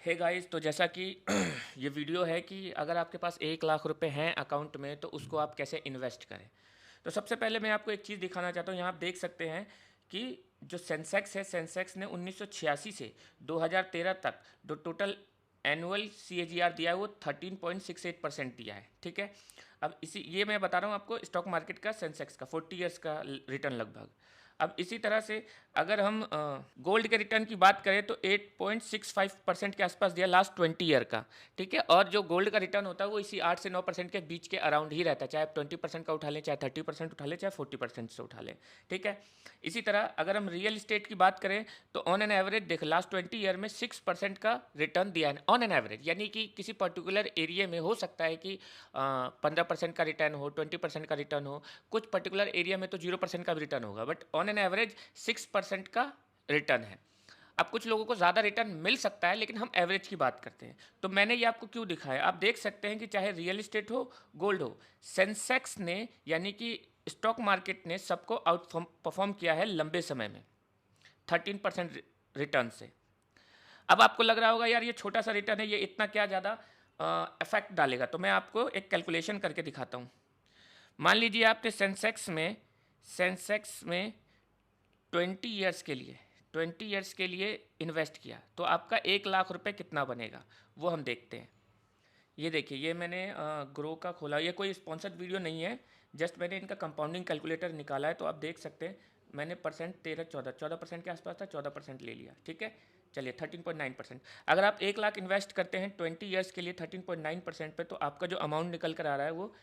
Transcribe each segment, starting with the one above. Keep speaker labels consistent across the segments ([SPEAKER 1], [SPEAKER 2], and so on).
[SPEAKER 1] Hey guys, तो जैसा कि ये वीडियो है कि अगर आपके पास 1 लाख रुपए हैं अकाउंट में तो उसको आप कैसे इन्वेस्ट करें। तो सबसे पहले मैं आपको एक चीज़ दिखाना चाहता हूँ। यहाँ आप देख सकते हैं कि जो सेंसेक्स है, सेंसेक्स ने 1986 से 2013 तक जो टोटल एनुअल CAGR दिया है वो 13.68% दिया है। ठीक है, अब ये मैं बता रहा हूँ आपको स्टॉक मार्केट का, सेंसेक्स का 40 ईयर्स का रिटर्न लगभग। अब इसी तरह से अगर हम गोल्ड के रिटर्न की बात करें तो 8.65% के आसपास दिया लास्ट 20 ईयर का। ठीक है, और जो गोल्ड का रिटर्न होता है वो इसी 8 से 9% के बीच के अराउंड ही रहता है, चाहे आप 20% का उठा लें, चाहे 30% उठा लें, चाहे 40% से उठा लें। ठीक है, इसी तरह अगर हम रियल इस्टेट की बात करें तो ऑन एन एवरेज देख लास्ट 20 ईयर में 6% का रिटर्न दिया है ऑन एन एवरेज। यानी कि किसी पर्टिकुलर एरिया में हो सकता है कि 15% का रिटर्न हो, 20% का रिटर्न हो, कुछ पर्टिकुलर एरिया में तो 0% का भी रिटर्न होगा, बट ऑन एन एवरेज 6% का रिटर्न है। अब कुछ लोगों को ज़्यादा रिटर्न मिल सकता है, लेकिन हम एवरेज की बात करते हैं। तो मैंने ये आपको क्यों दिखाया, आप देख सकते हैं कि चाहे रियल इस्टेट हो, गोल्ड हो, सेंसेक्स ने यानी कि स्टॉक मार्केट ने सबको आउट परफॉर्म किया है लंबे समय में 13% रिटर्न से। अब आपको लग रहा होगा यार ये छोटा सा रिटर्न है, ये इतना क्या ज़्यादा इफेक्ट डालेगा। तो मैं आपको एक कैलकुलेशन करके दिखाता हूँ। मान लीजिए आपने सेंसेक्स में 20 ईयर्स के लिए इन्वेस्ट किया, तो आपका 1 लाख रुपए कितना बनेगा वो हम देखते हैं। ये देखिए, ये मैंने ग्रो का खोला, ये कोई स्पॉन्सर्ड वीडियो नहीं है, जस्ट मैंने इनका कंपाउंडिंग कैलकुलेटर निकाला है। तो आप देख सकते हैं मैंने परसेंट 14% के आसपास था, 14% ले लिया। ठीक है, चलिए 13.9%। अगर आप 1 लाख इन्वेस्ट करते हैं 20 ईयर्स के लिए 13.9% पे, तो आपका जो अमाउंट निकल कर आ रहा है वो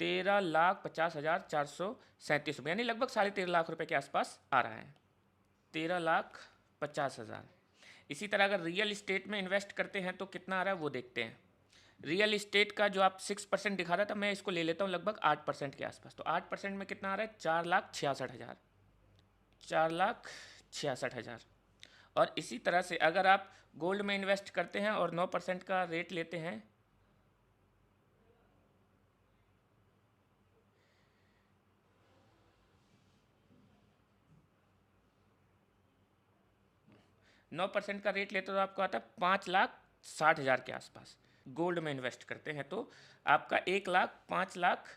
[SPEAKER 1] 13,50,437 रुपये, यानी लगभग 13.5 लाख रुपए के आसपास आ रहा है। 13,50,000। इसी तरह अगर रियल इस्टेट में इन्वेस्ट करते हैं तो कितना आ रहा है वो देखते हैं। रियल इस्टेट का जो आप 6% दिखा रहा था, मैं इसको ले लेता हूँ लगभग 8% के आसपास। तो 8% में कितना आ रहा है, 4,66,000, 4,66,000। और इसी तरह से अगर आप गोल्ड में इन्वेस्ट करते हैं और 9% का रेट लेते हैं, 9% का रेट लेते तो आपको आता है 5,60,000 के आसपास। गोल्ड में इन्वेस्ट करते हैं तो आपका 1 लाख 5 लाख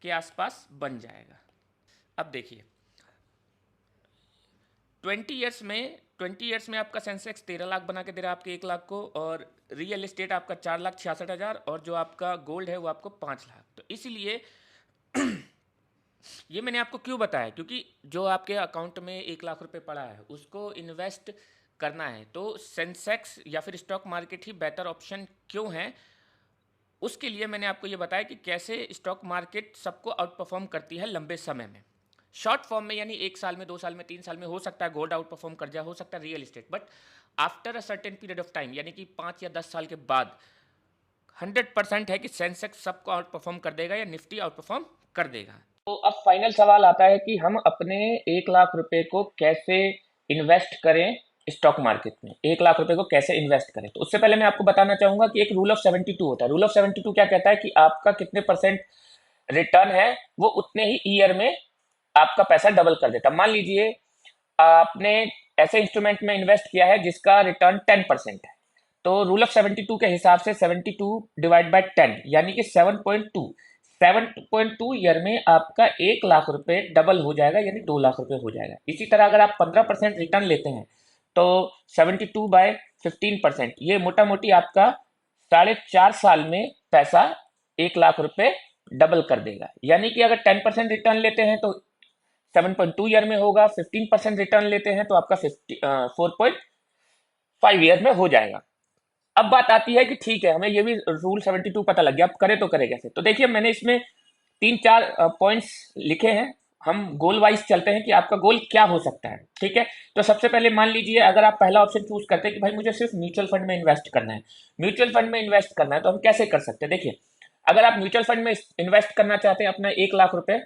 [SPEAKER 1] के आसपास बन जाएगा। अब देखिए 20 ईयर्स में आपका सेंसेक्स 13 लाख बना के दे रहा है आपके 1 लाख को, और रियल इस्टेट आपका 4,66,000, और जो आपका गोल्ड है वो आपको 5 लाख। तो इसीलिए ये मैंने आपको क्यों बताया, क्योंकि जो आपके अकाउंट में 1 लाख रुपए पड़ा है उसको इन्वेस्ट करना है तो सेंसेक्स या फिर स्टॉक मार्केट ही बेटर ऑप्शन क्यों है। उसके लिए मैंने आपको ये बताया कि कैसे स्टॉक मार्केट सबको आउट परफॉर्म करती है लंबे समय में। शॉर्ट फॉर्म में यानी 1 साल में, 2 साल में, 3 साल में हो सकता है गोल्ड आउट परफॉर्म कर जाए, हो सकता है real estate, but after a certain period of time यानी कि 5 या 10 साल के बाद 100% है कि सेंसेक्स सबको आउट परफॉर्म कर देगा या निफ्टी आउट परफॉर्म कर देगा। तो अब फाइनल सवाल आता है कि हम अपने 1 लाख रुपए को कैसे इन्वेस्ट करें स्टॉक मार्केट में। 1 लाख रुपए को कैसे इन्वेस्ट करें, तो उससे पहले मैं आपको बताना चाहूंगा कि एक रूल ऑफ 72 होता है। रूल ऑफ 72 क्या कहता है कि आपका कितने परसेंट रिटर्न है वो उतने ही ईयर में आपका पैसा डबल कर देता है। मान लीजिए आपने ऐसे इंस्ट्रूमेंट में इन्वेस्ट किया है जिसका रिटर्न 10% है, तो रूल ऑफ 72 के हिसाब से 72 डिवाइड बाय 10 यानी कि 7.2 ईयर में आपका 1 लाख रुपए डबल हो जाएगा, यानी 2 लाख रुपए हो जाएगा। इसी तरह अगर आप 15% रिटर्न लेते हैं तो 72/15%, ये मोटा मोटी आपका 4.5 साल में पैसा 1 लाख रुपए डबल कर देगा। यानी कि अगर 10% रिटर्न लेते हैं तो 7.2 ईयर में होगा, 15% रिटर्न लेते हैं तो आपका 4.5 ईयर में हो जाएगा। अब बात आती है कि ठीक है, हमें ये भी रूल 72 पता लग गया, अब करें तो करें कैसे। तो देखिए मैंने इसमें 3-4 पॉइंट्स लिखे हैं। हम गोल वाइज चलते हैं कि आपका गोल क्या हो सकता है। ठीक है, तो सबसे पहले मान लीजिए अगर आप पहला ऑप्शन चूज करते हैं कि भाई मुझे सिर्फ म्यूचुअल फंड में इन्वेस्ट करना है, म्यूचुअल फंड में इन्वेस्ट करना है, तो हम कैसे कर सकते हैं। देखिए अगर आप म्यूचुअल फंड में इन्वेस्ट करना चाहते हैं अपना 1 लाख रुपए,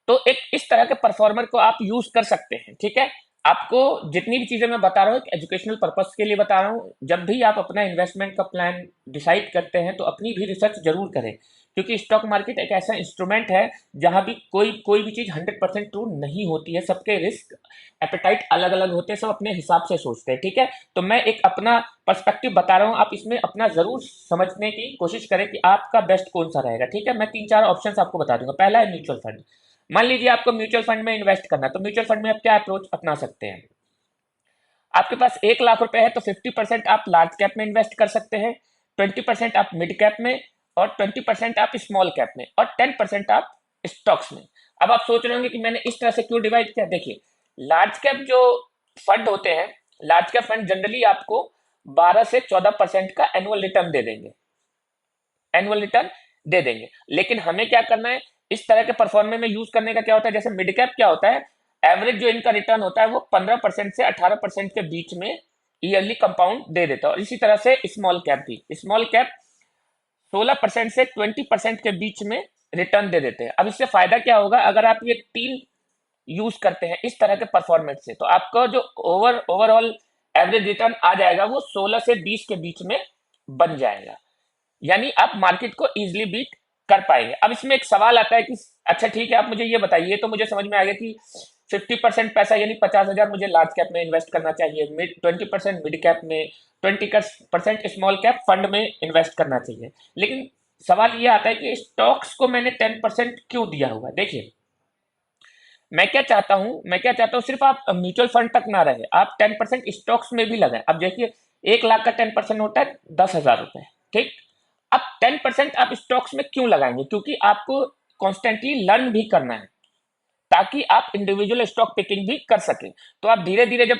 [SPEAKER 1] तो एक इस तरह के परफॉर्मर को आप यूज कर सकते हैं। ठीक है, आपको जितनी भी चीजें मैं बता रहा हूँ एजुकेशनल पर्पस के लिए बता रहा हूँ। जब भी आप अपना इन्वेस्टमेंट का प्लान डिसाइड करते हैं तो अपनी भी रिसर्च जरूर करें क्योंकि स्टॉक मार्केट एक ऐसा इंस्ट्रूमेंट है जहां भी कोई भी चीज 100% ट्रू नहीं होती है। सबके रिस्क एपेटाइट अलग अलग होते हैं, सब अपने हिसाब से सोचते हैं, ठीक है। तो मैं एक अपना पर्सपेक्टिव बता रहा हूँ, आप इसमें अपना जरूर समझने की कोशिश करें कि आपका बेस्ट कौन सा रहेगा, ठीक है। मैं 3-4 ऑप्शंस आपको बता दूंगा। पहला है म्यूचुअल फंड। मान लीजिए आपको म्यूचुअल फंड में इन्वेस्ट करना है, तो म्यूचुअल फंड में आप क्या अप्रोच अपना सकते हैं। आपके पास 1 लाख रुपए है तो 50% आप लार्ज कैप में इन्वेस्ट कर सकते हैं, 20% आप मिड कैप में, और 20% आप स्मॉल कैप में, और 10% आप स्टॉक्स में। अब आप सोच रहे होंगे कि मैंने इस तरह से क्यों डिवाइड किया। देखिए, लार्ज कैप जो फंड होते हैं, लार्ज कैप फंड जनरली आपको 12 से 14% का एनुअल रिटर्न दे देंगे, एनुअल रिटर्न दे देंगे। लेकिन हमें क्या करना है, इस तरह के परफॉर्मेंस में यूज करने का क्या होता है, जैसे मिड कैप क्या होता है, एवरेज जो इनका रिटर्न होता है वो 15% से 18% के बीच में ईयरली कंपाउंड दे देता है। और इसी तरह से स्मॉल कैप भी, स्मॉल कैप 16% से 20% के बीच में रिटर्न दे देते हैं। अब इससे फायदा क्या होगा, अगर आप ये तीन यूज करते हैं इस तरह के परफॉर्मेंस से, तो आपका जो ओवरऑल एवरेज रिटर्न आ जाएगा वो 16 से 20 के बीच में बन जाएगा। यानी आप मार्केट को इजीली बीट कर पाएंगे। अब इसमें एक सवाल आता है कि अच्छा ठीक है, आप मुझे ये बताइए, तो मुझे समझ में आ गया कि 50% पैसा यानी 50,000 मुझे लार्ज कैप में इन्वेस्ट करना चाहिए, 20% मिड कैप में, 20% स्मॉल कैप फंड में इन्वेस्ट करना चाहिए। लेकिन सवाल ये आता है कि स्टॉक्स को मैंने 10% क्यों दिया हुआ है। देखिए, मैं क्या चाहता हूं सिर्फ आप म्यूचुअल फंड तक ना रहे, आप 10% स्टॉक्स में भी लगाएं। अब देखिए, 1 लाख का 10% होता है 10,000 रुपए, ठीक। अब 10% आप स्टॉक्स में क्यों लगाएंगे, क्योंकि आपको कॉन्स्टेंटली लर्न भी करना है, ताकि आप इंडिविजुअल स्टॉक पिकिंग भी कर सके। तो आप धीरे धीरे जब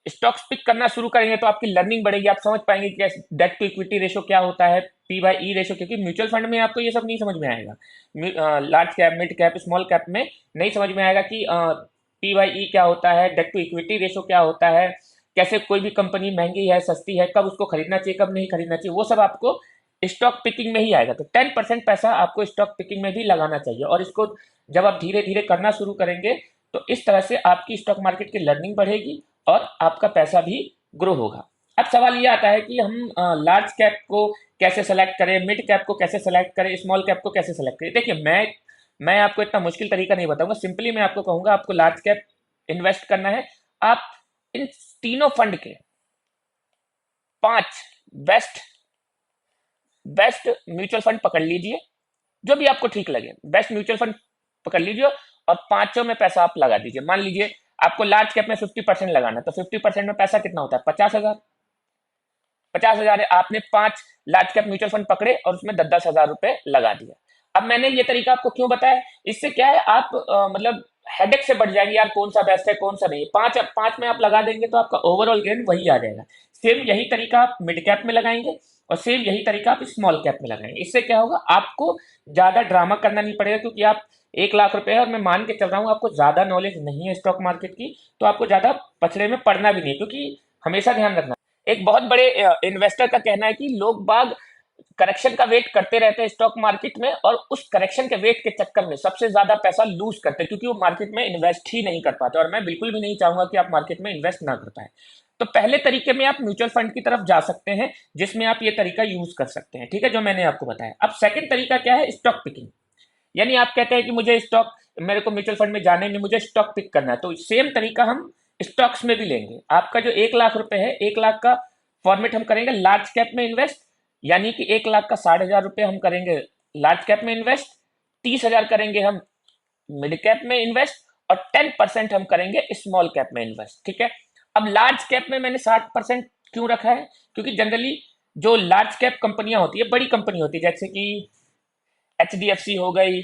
[SPEAKER 1] स्टॉक्स पिक करना शुरू करेंगे तो आपकी लर्निंग बढ़ेगी, आप समझ पाएंगे कि डेट टू इक्विटी रेशो क्या होता है, पी बाई ई रेशो, क्योंकि म्यूचुअल फंड में आपको ये सब नहीं समझ में आएगा। Large cap, mid cap, small cap में नहीं समझ में आएगा कि पी बाई ई क्या होता है, डेट टू इक्विटी रेशो क्या होता है, कैसे कोई भी कंपनी महंगी है सस्ती है, कब उसको खरीदना चाहिए कब नहीं खरीदना चाहिए, वो सब आपको स्टॉक पिकिंग में ही आएगा। तो 10% पैसा आपको स्टॉक पिकिंग में भी लगाना चाहिए, और इसको जब आप धीरे धीरे करना शुरू करेंगे तो इस तरह से आपकी स्टॉक मार्केट की लर्निंग बढ़ेगी और आपका पैसा भी ग्रो होगा। अब सवाल ये आता है कि हम लार्ज कैप को कैसे सेलेक्ट करें, मिड कैप को कैसे सेलेक्ट करें, स्मॉल कैप को कैसे सेलेक्ट करें। देखिए, मैं आपको इतना मुश्किल तरीका नहीं बताऊंगा, सिंपली मैं आपको कहूंगा आपको लार्ज कैप इन्वेस्ट करना है। आप इन तीनों फंड के 5 बेस्ट बेस्ट म्यूचुअल फंड पकड़ लीजिए, जो भी आपको ठीक लगे, बेस्ट म्यूचुअल फंड पकड़ लीजिए और पांचों में पैसा आप लगा दीजिए। मान लीजिए आपको लार्ज कैप में 50% लगाना है, तो 50% में पैसा कितना होता है, 50,000। 50,000 है, आपने 5 लार्ज कैप म्यूचुअल फंड पकड़े और उसमें 10-10 हजार रुपए लगा दिया। अब मैंने ये तरीका आपको क्यों बताया, इससे क्या है, आप मतलब हेडेक से बढ़ जाएंगे, यार कौन सा बेस्ट है कौन सा नहीं। पांच पांच में आप लगा देंगे तो आपका ओवरऑल गेन वही आ जाएगा। सेम यही तरीका आप मिड कैप में लगाएंगे और सेम यही तरीका आप स्मॉल कैप में लगाएंगे। इससे क्या होगा, आपको ज्यादा ड्रामा करना नहीं पड़ेगा, क्योंकि आप 1 लाख रुपए है और मैं मान के चल रहा हूँ आपको ज्यादा नॉलेज नहीं है स्टॉक मार्केट की, तो आपको ज्यादा पछड़े में पड़ना भी नहीं, क्योंकि हमेशा ध्यान रखना, एक बहुत बड़े इन्वेस्टर का कहना है कि लोग बाग करेक्शन का वेट करते रहते हैं स्टॉक मार्केट में, और उस करेक्शन के वेट के चक्कर में सबसे ज्यादा पैसा लूज करते हैं, क्योंकि वो मार्केट में इन्वेस्ट ही नहीं कर पाते। और मैं बिल्कुल भी नहीं चाहूंगा कि आप मार्केट में इन्वेस्ट ना कर पाए। तो पहले तरीके में आप म्यूचुअल फंड की तरफ जा सकते हैं, जिसमें आप ये तरीका यूज कर सकते हैं, ठीक है, जो मैंने आपको बताया। अब सेकंड तरीका क्या है, स्टॉक पिकिंग। यानी आप कहते हैं कि मुझे स्टॉक, मेरे को म्यूचुअल फंड में जाने में मुझे स्टॉक पिक करना है, तो सेम तरीका हम स्टॉक्स में भी लेंगे। आपका जो 1 लाख रुपए है, 1 लाख का फॉर्मेट हम करेंगे लार्ज कैप में इन्वेस्ट, यानी कि 1 लाख का 60,000 रुपए हम करेंगे लार्ज कैप में इन्वेस्ट, 30,000 करेंगे हम मिड कैप में इन्वेस्ट, और 10% हम करेंगे स्मॉल कैप में इन्वेस्ट, ठीक है। अब लार्ज कैप में मैंने 60% क्यों रखा है, क्योंकि जनरली जो लार्ज कैप कंपनियां होती है, बड़ी कंपनी होती है, जैसे कि HDFC हो गई,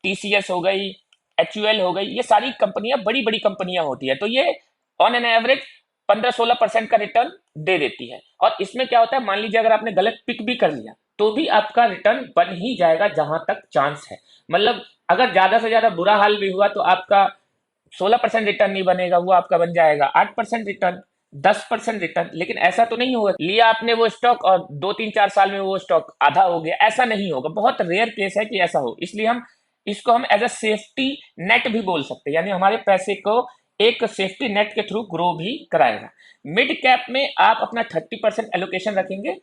[SPEAKER 1] TCS हो गई, HUL हो गई, ये सारी कंपनियां बड़ी बड़ी कंपनियां होती है, तो ये ऑन एन एवरेज 15-16% का रिटर्न दे देती है। और इसमें क्या होता है, मान लीजिए अगर आपने गलत पिक भी कर लिया तो भी आपका रिटर्न बन ही जाएगा जहां तक चांस है। मतलब अगर ज्यादा से ज्यादा बुरा हाल भी हुआ तो आपका 16% रिटर्न नहीं बनेगा, वो आपका बन जाएगा 8% रिटर्न, 10% रिटर्न। लेकिन ऐसा तो नहीं होगा लिया आपने वो स्टॉक और 2-3-4 साल में वो स्टॉक आधा हो गया, ऐसा नहीं होगा, बहुत रेयर केस है कि ऐसा हो। इसलिए हम इसको हम एज अ सेफ्टी नेट भी बोल सकते हैं, यानी हमारे पैसे को एक सेफ्टी नेट के थ्रू ग्रो भी कराएगा। मिड कैप में आप अपना 30% एलोकेशन रखेंगे,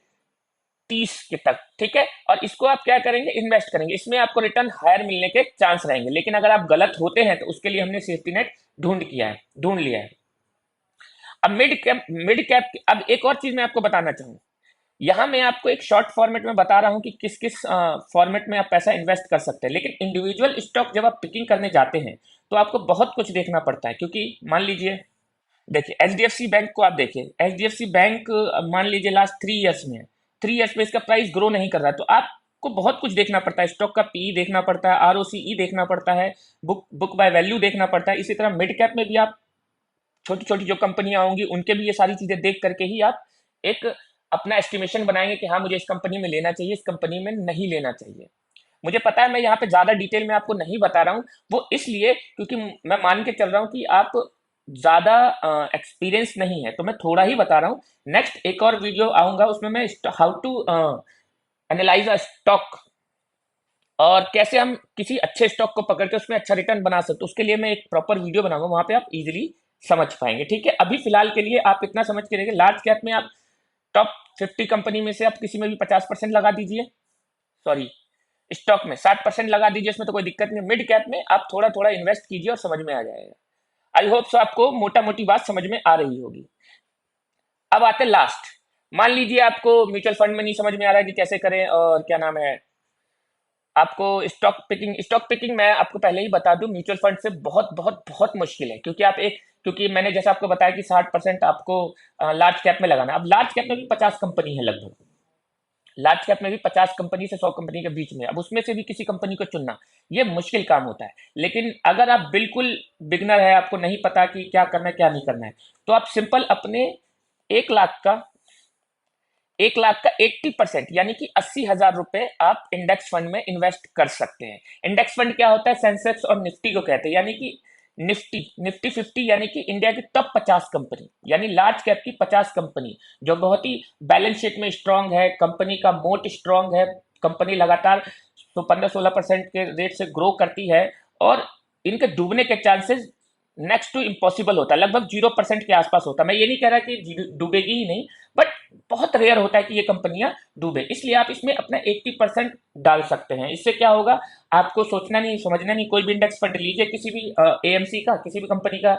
[SPEAKER 1] 30 के तक, ठीक है। और इसको आप क्या करेंगे, इन्वेस्ट करेंगे, इसमें आपको रिटर्न हायर मिलने के चांस रहेंगे। लेकिन अगर आप गलत होते हैं तो उसके लिए हमने सेफ्टी नेट ढूंढ लिया है। अब मिड कैप, अब एक और चीज मैं आपको बताना चाहूंगा, यहां मैं आपको एक शॉर्ट फॉर्मेट में बता रहा हूं कि किस किस फॉर्मेट में आप पैसा इन्वेस्ट कर सकते हैं। लेकिन इंडिविजुअल स्टॉक जब आप पिकिंग करने जाते हैं तो आपको बहुत कुछ देखना पड़ता है, क्योंकि मान लीजिए, देखिए एचडीएफसी बैंक को आप देखिए, एचडीएफसी बैंक मान लीजिए लास्ट 3 ईयर्स में है, 3 ईयर्स में इसका प्राइस ग्रो नहीं कर रहा है, तो आपको बहुत कुछ देखना पड़ता है, स्टॉक का पीई देखना पड़ता है, आरओसीई देखना पड़ता है, बुक बाय वैल्यू देखना पड़ता है। इसी तरह मिड कैप में भी आप छोटी छोटी जो कंपनियां होंगी उनके भी ये सारी चीजें देख करके ही आप एक अपना एस्टिमेशन बनाएंगे कि हाँ मुझे इस कंपनी में लेना चाहिए, इस कंपनी में नहीं लेना चाहिए। मुझे पता है मैं यहाँ पे ज्यादा डिटेल में आपको नहीं बता रहा हूँ, वो इसलिए क्योंकि मैं मान के चल रहा हूँ कि आप ज्यादा एक्सपीरियंस नहीं है, तो मैं थोड़ा ही बता रहा हूँ। नेक्स्ट एक और वीडियो आऊंगा, उसमें मैं how to analyse a stock और कैसे हम किसी अच्छे स्टॉक को पकड़ के उसमें अच्छा रिटर्न बना सकते, उसके लिए मैं एक प्रॉपर वीडियो बनाऊंगा, वहां पे आप इजीली समझ पाएंगे, ठीक है। अभी फिलहाल के लिए आप इतना समझ के रहिए, लार्ज कैप में आप टॉप 50 कंपनी में से आप किसी में भी 50% लगा दीजिए, सॉरी स्टॉक में 60% लगा दीजिए, इसमें तो कोई दिक्कत नहीं। मिड कैप में आप थोड़ा थोड़ा इन्वेस्ट कीजिए और समझ में आ जाएगा। आई होप सो आपको मोटा मोटी बात समझ में आ रही होगी। अब आते लास्ट, मान लीजिए आपको म्यूचुअल फंड में नहीं समझ में आ रहा है कि कैसे करें, और क्या नाम है, आपको स्टॉक पिकिंग मैं आपको पहले ही बता दूं, म्यूचुअल फंड से बहुत बहुत बहुत मुश्किल है, क्योंकि मैंने जैसा आपको बताया कि 60% आपको लार्ज कैप में लगाना। अब लार्ज कैप में भी 50 कंपनी है लगभग, लार्ज कैप में भी 50 कंपनी से 100 कंपनी के बीच में, अब उसमें से भी किसी कंपनी को चुनना ये मुश्किल काम होता है। लेकिन अगर आप बिल्कुल बिगनर है, आपको नहीं पता कि क्या करना है क्या नहीं करना है, तो आप सिंपल अपने 1 लाख का 80% यानी कि 80,000 रुपए आप इंडेक्स फंड में इन्वेस्ट कर सकते हैं। इंडेक्स फंड क्या होता है, सेंसेक्स और निफ्टी को कहते हैं, यानी कि निफ्टी 50 यानी कि इंडिया की टॉप 50 कंपनी, यानी लार्ज कैप की 50 कंपनी जो बहुत ही बैलेंस शीट में स्ट्रांग है, कंपनी का मोट स्ट्रांग है, कंपनी लगातार तो 15-16% के रेट से ग्रो करती है, और इनके डूबने के चांसेस नेक्स्ट टू इम्पॉसिबल होता है, लगभग 0% के आसपास होता है। मैं ये नहीं कह रहा कि डूबेगी ही नहीं, बट बहुत रेयर होता है कि ये कंपनियां डूबे, इसलिए आप इसमें अपना 80% डाल सकते हैं। इससे क्या होगा, आपको सोचना नहीं समझना नहीं, कोई भी इंडेक्स फंड लीजिए, किसी भी एएमसी का किसी भी कंपनी का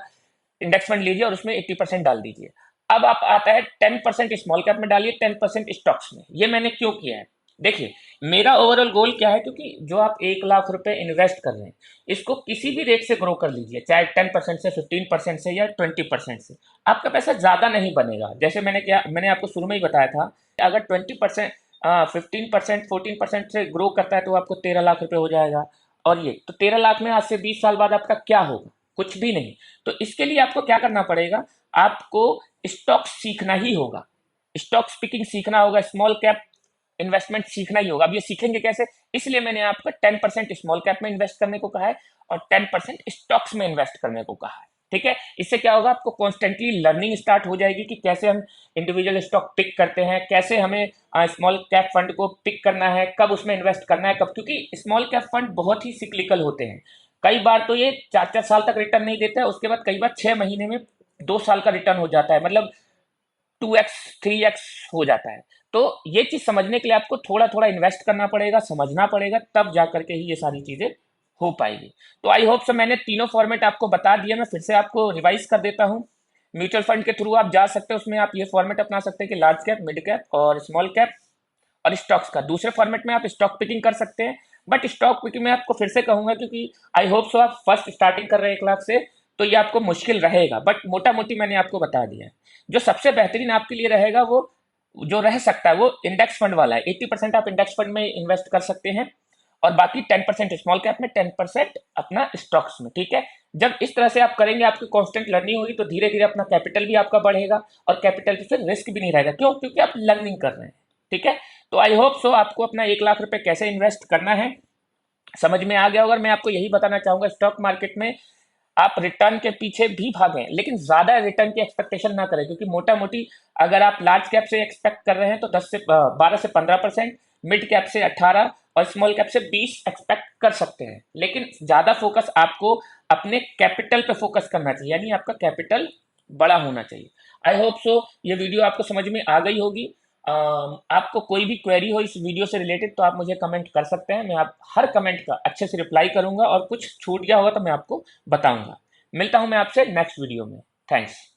[SPEAKER 1] इंडेक्स फंड लीजिए और उसमें 80% डाल दीजिए। अब आप आता है 10% स्मॉल कैप में डालिए, 10% स्टॉक्स में। ये मैंने क्यों किया है, देखिए मेरा ओवरऑल गोल क्या है, क्योंकि जो आप 1 लाख रुपए इन्वेस्ट कर रहे हैं इसको किसी भी रेट से ग्रो कर लीजिए, चाहे 10% से, 15% से या 20% से, आपका पैसा ज्यादा नहीं बनेगा। जैसे मैंने आपको शुरू में ही बताया था, अगर 20%, 15%, 14% से ग्रो करता है तो आपको 13 लाख रुपए हो जाएगा। और ये तो 13 लाख में आज से 20 साल बाद आपका क्या होगा, कुछ भी नहीं। तो इसके लिए आपको क्या करना पड़ेगा, आपको स्टॉक सीखना ही होगा, स्टॉक स्पीकिंग सीखना होगा, स्मॉल कैप इन्वेस्टमेंट सीखना ही होगा। अब ये सीखेंगे कैसे, इसलिए मैंने आपको 10% स्मॉल कैप में इन्वेस्ट करने को कहा है और 10% स्टॉक्स में इन्वेस्ट करने को कहा है, ठीक है। इससे क्या होगा, आपको कॉन्स्टेंटली लर्निंग स्टार्ट हो जाएगी कि कैसे हम इंडिविजुअल स्टॉक पिक करते हैं, कैसे हमें स्मॉल कैप फंड को पिक करना है, कब उसमें इन्वेस्ट करना है, कब, क्योंकि स्मॉल कैप फंड बहुत ही सिक्लिकल होते हैं। कई बार तो ये 4-4 साल तक रिटर्न नहीं देता है, उसके बाद कई बार 6 महीने में 2 साल का रिटर्न हो जाता है, मतलब 2x 3x हो जाता है। तो ये चीज समझने के लिए आपको थोड़ा थोड़ा इन्वेस्ट करना पड़ेगा, समझना पड़ेगा, तब जा करके ही ये सारी चीजें हो पाएगी। तो आई होप सो मैंने तीनों फॉर्मेट आपको बता दिया, मैं फिर से आपको रिवाइज कर देता हूँ। म्यूचुअल फंड के थ्रू आप जा सकते हैं, उसमें आप ये फॉर्मेट अपना सकते हैं कि लार्ज कैप, मिड कैप और स्मॉल कैप, और स्टॉक्स का दूसरे फॉर्मेट में आप स्टॉक पिकिंग कर सकते हैं। बट स्टॉक पिकिंग में आपको फिर से कहूंगा, क्योंकि आई होप सो आप फर्स्ट स्टार्टिंग कर रहे हैं 1 लाख से, तो ये आपको मुश्किल रहेगा, बट मोटा मोटी मैंने आपको बता दिया है। जो सबसे बेहतरीन आपके लिए रहेगा, वो जो रह सकता है, वो इंडेक्स फंड वाला है। 80% आप इंडेक्स फंड में इन्वेस्ट कर सकते हैं और बाकी 10% स्मॉल कैप में, 10% अपना स्टॉक्स में, ठीक है। जब इस तरह से आप करेंगे, आपकी कांस्टेंट लर्निंग होगी, तो धीरे धीरे अपना कैपिटल भी आपका बढ़ेगा और कैपिटल की फिर रिस्क भी नहीं रहेगा, क्यों, क्योंकि आप लर्निंग कर रहे हैं, ठीक है। तो आई होप सो आपको अपना 1 लाख रुपए कैसे इन्वेस्ट करना है समझ में आ गया होगा। मैं आपको यही बताना चाहूंगा, स्टॉक मार्केट में आप रिटर्न के पीछे भी भागें, लेकिन ज्यादा रिटर्न की एक्सपेक्टेशन ना करें, क्योंकि मोटा मोटी अगर आप लार्ज कैप से एक्सपेक्ट कर रहे हैं तो 12 से 15%, मिड कैप से 18 और स्मॉल कैप से 20 एक्सपेक्ट कर सकते हैं। लेकिन ज्यादा फोकस आपको अपने कैपिटल पे फोकस करना चाहिए, यानी आपका कैपिटल बड़ा होना चाहिए। आई होप सो ये वीडियो आपको समझ में आ गई होगी। आपको कोई भी क्वेरी हो इस वीडियो से रिलेटेड तो आप मुझे कमेंट कर सकते हैं, मैं आप हर कमेंट का अच्छे से रिप्लाई करूंगा और कुछ छूट गया होगा तो मैं आपको बताऊंगा। मिलता हूं मैं आपसे नेक्स्ट वीडियो में। थैंक्स।